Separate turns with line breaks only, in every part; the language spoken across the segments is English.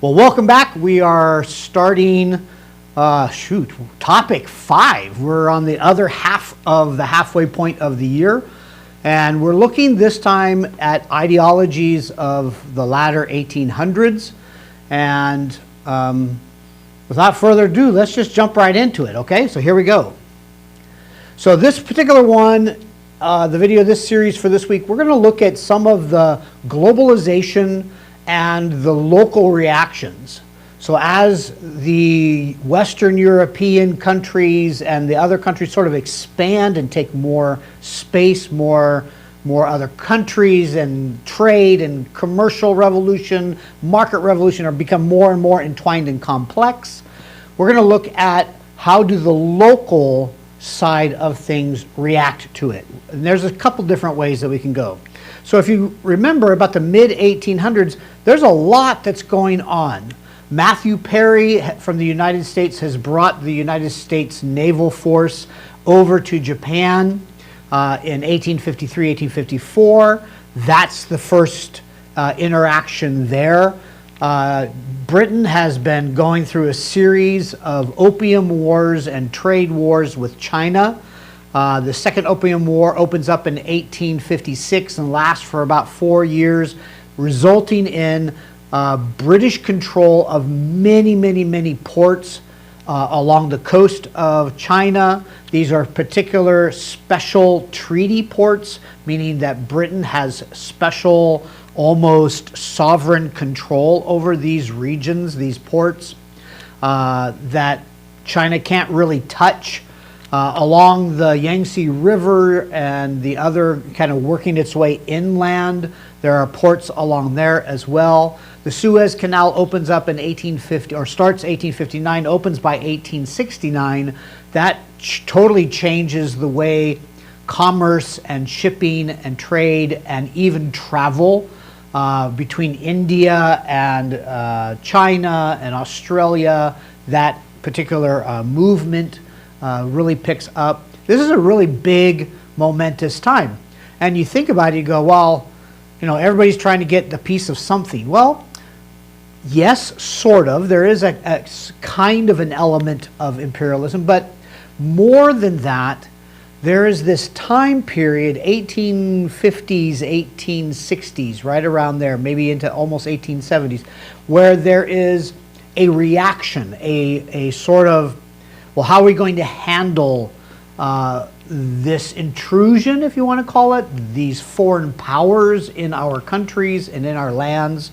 Well, welcome back. We are starting, topic 5. We're on the other half of the halfway point of the year, and we're looking this time at ideologies of the latter 1800s. And without further ado, let's just jump right into it, okay? So here we go. So this particular one, the video of this series for this week, we're going to look at some of the globalization and the local reactions. So as the Western European countries and the other countries sort of expand and take more space, more other countries, and trade and commercial revolution, market revolution are become more and more entwined and complex, we're going to look at how do the local side of things react to it. And there's a couple different ways that we can go. So if you remember about the mid-1800s, there's a lot that's going on. Matthew Perry from the United States has brought the United States naval force over to Japan in 1853, 1854. That's the first interaction there. Britain has been going through a series of opium wars and trade wars with China. The Second Opium War opens up in 1856 and lasts for about 4 years, resulting in British control of many ports along the coast of China. These are particular special treaty ports, meaning that Britain has special, almost sovereign control over these regions, these ports, that China can't really touch. Along the Yangtze River and the other kind of working its way inland, there are ports along there as well. The Suez Canal opens up in 1850, or starts 1859, opens by 1869. That totally changes the way commerce and shipping and trade and even travel between India and China and Australia. That particular movement really picks up. This is a really big, momentous time. And you think about it, you go, well, you know, everybody's trying to get the piece of something. Well, yes, sort of. There is a kind of an element of imperialism, but more than that, there is this time period, 1850s, 1860s, right around there, maybe into almost 1870s, where there is a reaction, a sort of, well, how are we going to handle this intrusion, if you want to call it, these foreign powers in our countries and in our lands,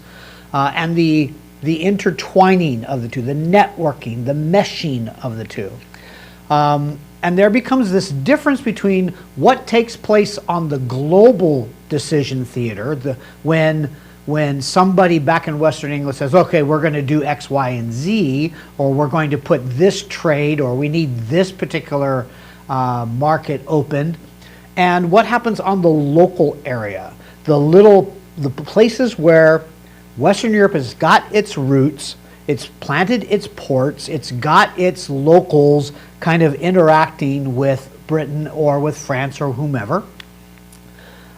and the intertwining of the two, the networking, the meshing of the two. And there becomes this difference between what takes place on the global decision theater, when somebody back in Western England says, okay, we're going to do X, Y, and Z, or we're going to put this trade, or we need this particular market opened, and what happens on the local area, the places where Western Europe has got its roots, it's planted its ports, it's got its locals kind of interacting with Britain or with France or whomever,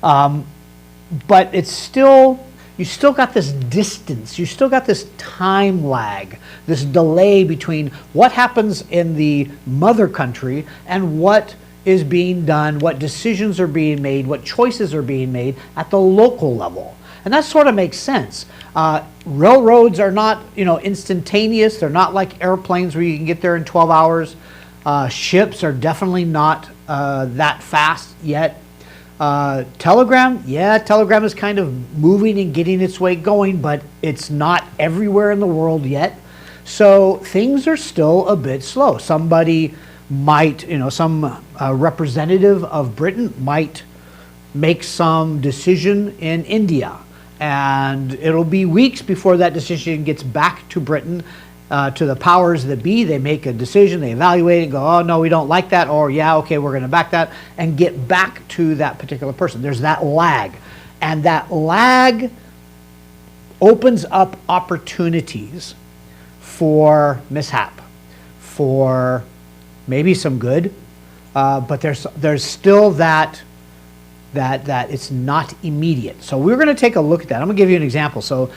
but it's still, you still got this distance, you still got this time lag, this delay between what happens in the mother country and what is being done, what decisions are being made, what choices are being made at the local level. And that sort of makes sense. Railroads are not, instantaneous. They're not like airplanes where you can get there in 12 hours. Ships are definitely not that fast yet. Telegram is kind of moving and getting its way going, but it's not everywhere in the world yet. So things are still a bit slow. Somebody might, some representative of Britain might make some decision in India, and it'll be weeks before that decision gets back to Britain, to the powers that be. They make a decision, they evaluate it, and go, oh no, we don't like that, or yeah, okay, we're going to back that, and get back to that particular person. There's that lag, and that lag opens up opportunities for mishap, for maybe some good, but there's still that it's not immediate. So we're going to take a look at that. I'm going to give you an example. So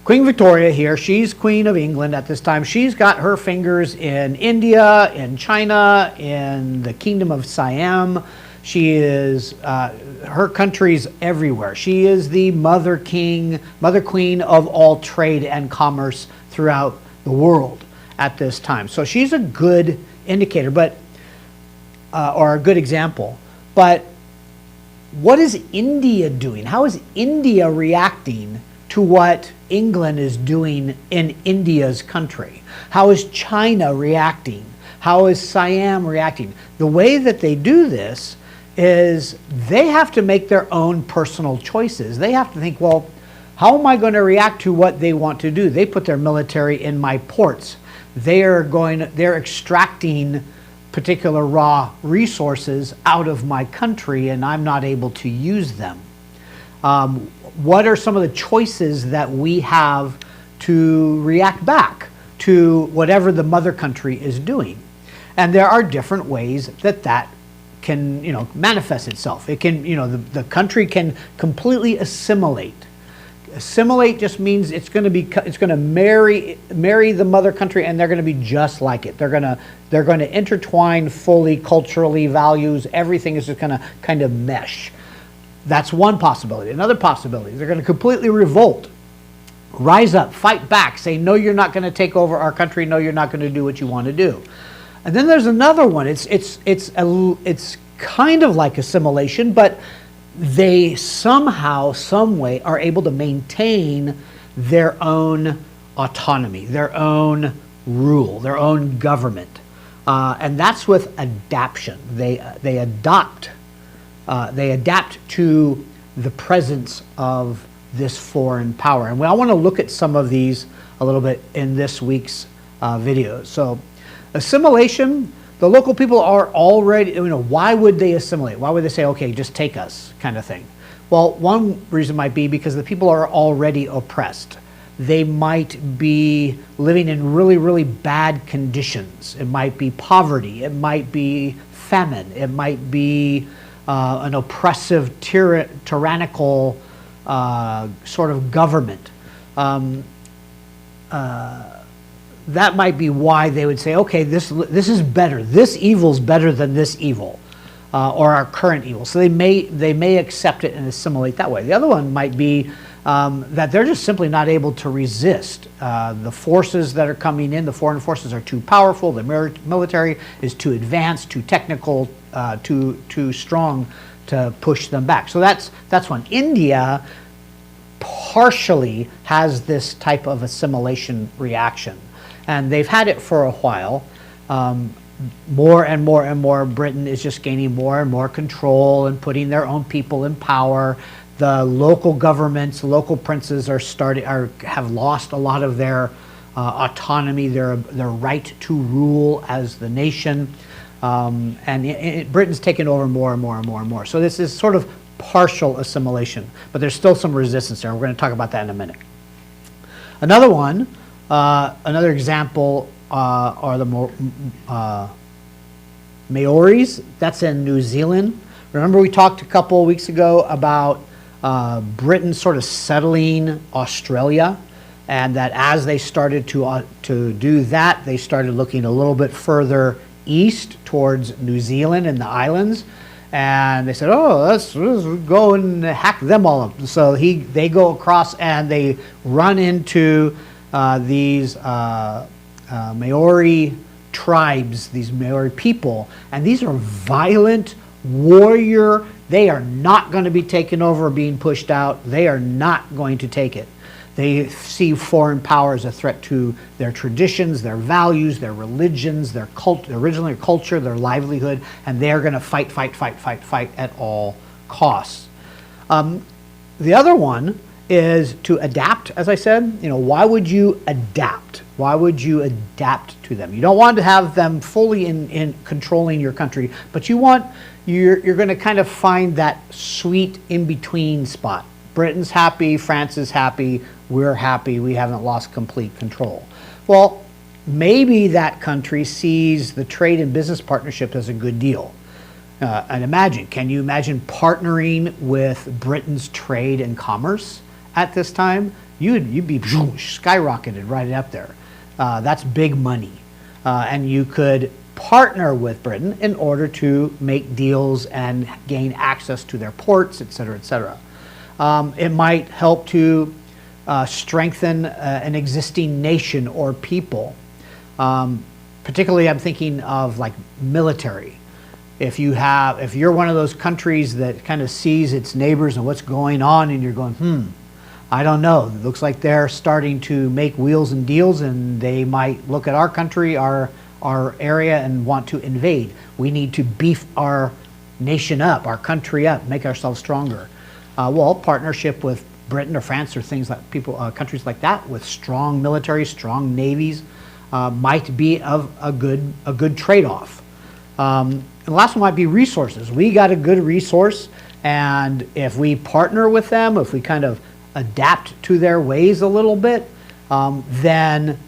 Queen Victoria here, she's Queen of England at this time. She's got her fingers in India, in China, in the Kingdom of Siam. She is, her country's everywhere. She is the mother queen of all trade and commerce throughout the world at this time. So she's a good indicator, but, or a good example. But what is India doing? How is India reacting to what England is doing in India's country? How is China reacting? How is Siam reacting? The way that they do this is they have to make their own personal choices. They have to think, well, how am I going to react to what they want to do? They put their military in my ports. They're extracting particular raw resources out of my country, and I'm not able to use them. What are some of the choices that we have to react back to whatever the mother country is doing? And there are different ways that can, manifest itself. It can, the country can completely assimilate. Assimilate just means it's going to marry the mother country, and they're going to be just like it. They're going to intertwine fully, culturally, values. Everything is just going to kind of mesh. That's one possibility. Another possibility, they're going to completely revolt, rise up, fight back, say, no, you're not going to take over our country. No, you're not going to do what you want to do. And then there's another one. It's kind of like assimilation, but they somehow, some way, are able to maintain their own autonomy, their own rule, their own government, and that's with adaptation. They adapt to the presence of this foreign power, and I want to look at some of these a little bit in this week's video. So, assimilation. The local people are already, why would they assimilate? Why would they say, okay, just take us, kind of thing? Well, one reason might be because the people are already oppressed. They might be living in really, really bad conditions. It might be poverty. It might be famine. It might be an oppressive, tyrannical sort of government. That might be why they would say, okay, this is better. This evil's better than this evil, or our current evil. So they may accept it and assimilate that way. The other one might be that they're just simply not able to resist. The forces that are coming in, the foreign forces, are too powerful. The military is too advanced, too technical, too strong to push them back. So that's one. India partially has this type of assimilation reaction. And they've had it for a while. More and more and more, Britain is just gaining more and more control and putting their own people in power. The local governments, local princes have lost a lot of their autonomy, their right to rule as the nation. And Britain's taken over more and more and more and more. So this is sort of partial assimilation, but there's still some resistance there. We're going to talk about that in a minute. Another example are the Maoris. That's in New Zealand. Remember we talked a couple of weeks ago about Britain sort of settling Australia, and that as they started to do that, they started looking a little bit further east towards New Zealand and the islands. And they said, oh, let's go and hack them all up. So they go across and they run into these Maori tribes, these Maori people, and these are violent warrior. They are not going to be taken over or being pushed out. They are not going to take it. They see foreign power as a threat to their traditions, their values, their religions, their original culture, their livelihood, and they're going to fight at all costs. The other one is to adapt, as I said. Why would you adapt? Why would you adapt to them? You don't want to have them fully in controlling your country, but you're going to kind of find that sweet in-between spot. Britain's happy, France is happy, we're happy, we haven't lost complete control. Well, maybe that country sees the trade and business partnership as a good deal. And can you imagine partnering with Britain's trade and commerce at this time? you'd be skyrocketed right up there. That's big money. And you could partner with Britain in order to make deals and gain access to their ports, et cetera, et cetera. It might help to strengthen an existing nation or people. Particularly, I'm thinking of like military. If you're one of those countries that kind of sees its neighbors and what's going on, and you're going, I don't know. It looks like they're starting to make wheels and deals, and they might look at our country, our area, and want to invade. We need to beef our nation up, our country up, make ourselves stronger. Well, partnership with Britain or France or things like countries like that with strong military, strong navies might be of a good trade-off. And the last one might be resources. We got a good resource, and if we partner with them, if we kind of adapt to their ways a little bit, then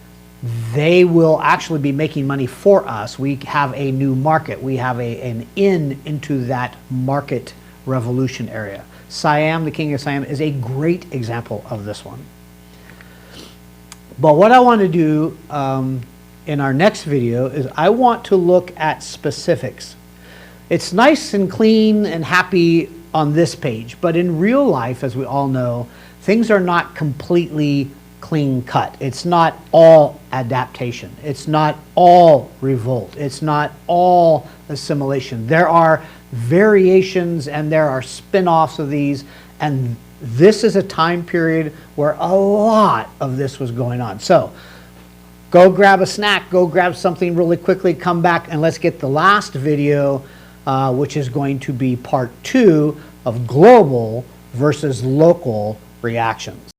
they will actually be making money for us. We have a new market. We have an into that market revolution area. Siam, the king of Siam, is a great example of this one. But what I want to do in our next video is I want to look at specifics. It's nice and clean and happy on this page, but in real life, as we all know, things are not completely clean cut. It's not all adaptation. It's not all revolt. It's not all assimilation. There are variations and there are spin-offs of these, and this is a time period where a lot of this was going on. So go grab a snack, go grab something really quickly, come back, and let's get the last video, which is going to be part 2 of global versus local reactions.